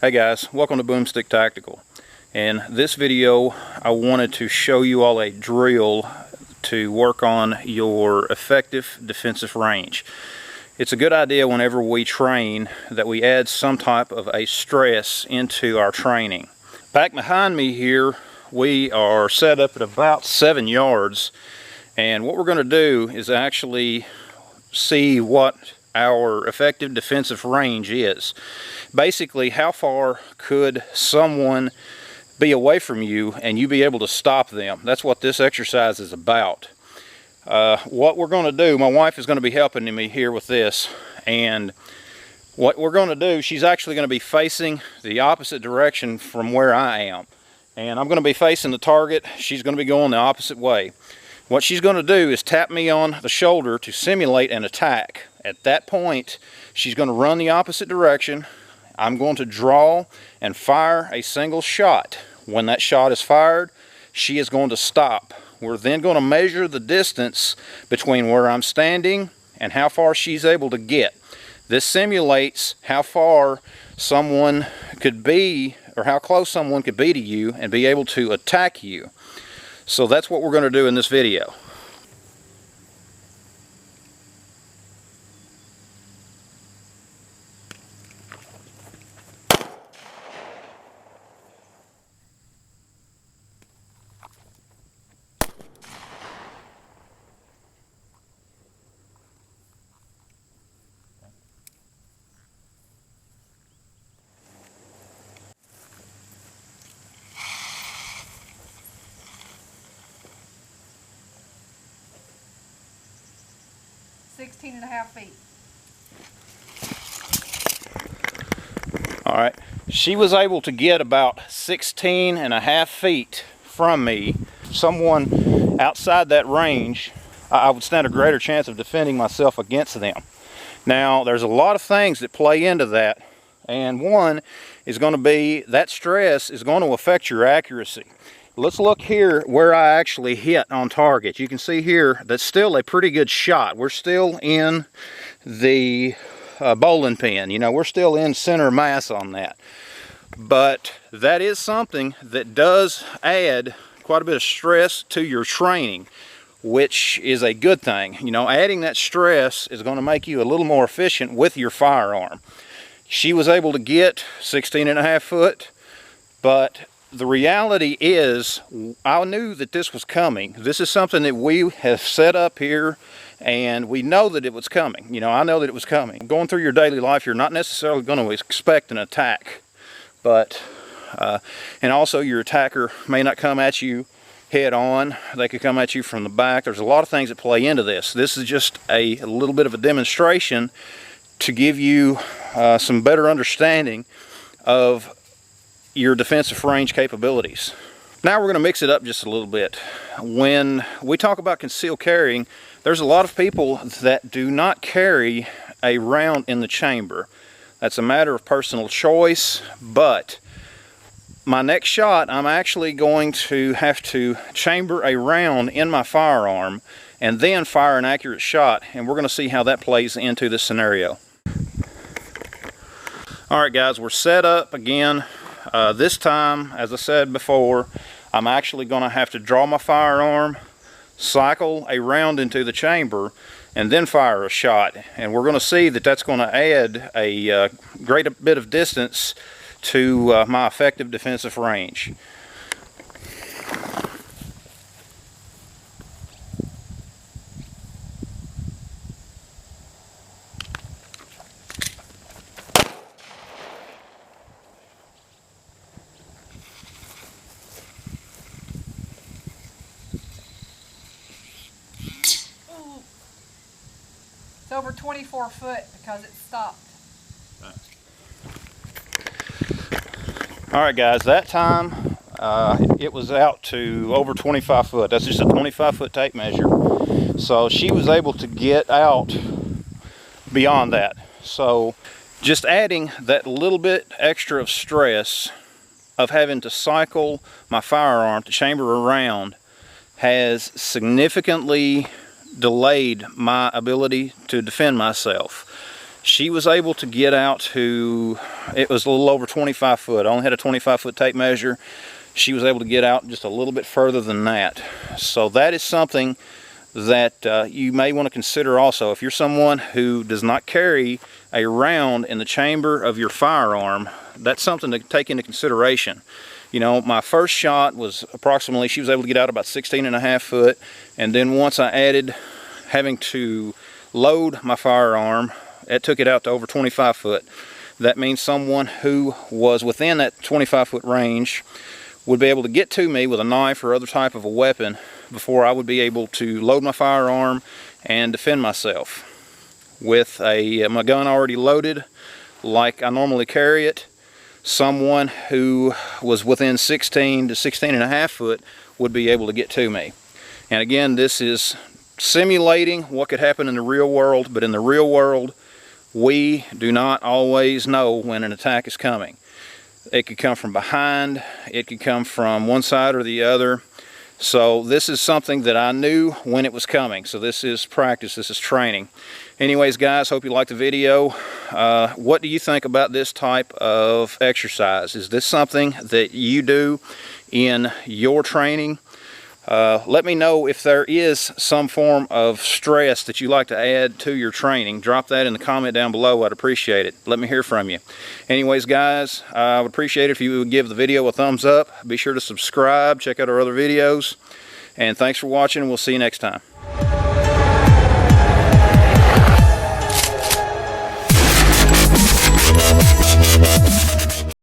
Hey guys, welcome to Boomstick Tactical. In this video I wanted to show you all a drill to work on your effective defensive range. It's a good idea whenever we train that we add some type of a stress into our training. Back behind me here we are set up at about 7 yards, and what we're going to do is actually see what our effective defensive range is. Basically, how far could someone be away from you and you be able to stop them? That's what this exercise is about. What we're going to do, my wife is going to be helping me here with this, and what we're going to do, she's actually going to be facing the opposite direction from where I am, and I'm going to be facing the target. She's going to be going the opposite way. What she's going to do is tap me on the shoulder to simulate an attack. At that point, she's going to run the opposite direction. I'm going to draw and fire a single shot. When that shot is fired, she is going to stop. We're then going to measure the distance between where I'm standing and how far she's able to get. This simulates how far someone could be, or how close someone could be to you and be able to attack you. So that's what we're going to do in this video. Sixteen and a half feet. Alright, she was able to get about 16 and a half feet from me. Someone outside that range, I would stand a greater chance of defending myself against them. Now, there's a lot of things that play into that, and one is going to be that stress is going to affect your accuracy. Let's look here where I actually hit on target. You can see here that's still a pretty good shot. We're still in the bowling pin. You know, we're still in center mass on that. But that is something that does add quite a bit of stress to your training, which is a good thing. You know, adding that stress is going to make you a little more efficient with your firearm. She was able to get 16 and a half foot, but the reality is, I knew that this was coming. This is something that we have set up here, and we know that it was coming. You know, I know that it was coming. Going through your daily life, you're not necessarily going to expect an attack, but, and also your attacker may not come at you head on. They could come at you from the back. There's a lot of things that play into this. This is just a little bit of a demonstration to give you some better understanding of your defensive range capabilities. Now we're going to mix it up just a little bit. When we talk about concealed carrying, there's a lot of people that do not carry a round in the chamber. That's a matter of personal choice, but my next shot, I'm actually going to have to chamber a round in my firearm and then fire an accurate shot, and we're going to see how that plays into this scenario. Alright guys, we're set up again. This time, as I said before, I'm actually going to have to draw my firearm, cycle a round into the chamber, and then fire a shot. And we're going to see that that's going to add a great bit of distance to my effective defensive range. It's over 24 foot because it stopped. Alright guys, that time it was out to over 25 foot. That's just a 25 foot tape measure. So she was able to get out beyond that. So just adding that little bit extra of stress of having to cycle my firearm to chamber a round has significantly delayed my ability to defend myself. she was able to get out to, it was a little over 25 foot. I only had a 25-foot tape measure. She was able to get out just a little bit further than that. So that is something that you may want to consider also. If you're someone who does not carry a round in the chamber of your firearm, that's something to take into consideration. You know, my first shot was approximately, she was able to get out about 16.5 foot, and then once I added having to load my firearm, it took it out to over 25 foot. That means someone who was within that 25-foot range would be able to get to me with a knife or other type of a weapon before I would be able to load my firearm and defend myself. With my gun already loaded like I normally carry it, someone who was within 16 to 16.5 foot would be able to get to me. And again, this is simulating what could happen in the real world, but in the real world, we do not always know when an attack is coming. It could come from behind, it could come from one side or the other. So this is something that I knew when it was coming. So this is practice, this is training. Anyways, guys, hope you liked the video. What do you think about this type of exercise? Is this something that you do in your training? Let me know if there is some form of stress that you like to add to your training. Drop that in the comment down below. I'd appreciate it. Let me hear from you. Anyways, guys, I would appreciate it if you would give the video a thumbs up. Be sure to subscribe, check out our other videos, and thanks for watching. We'll see you next time.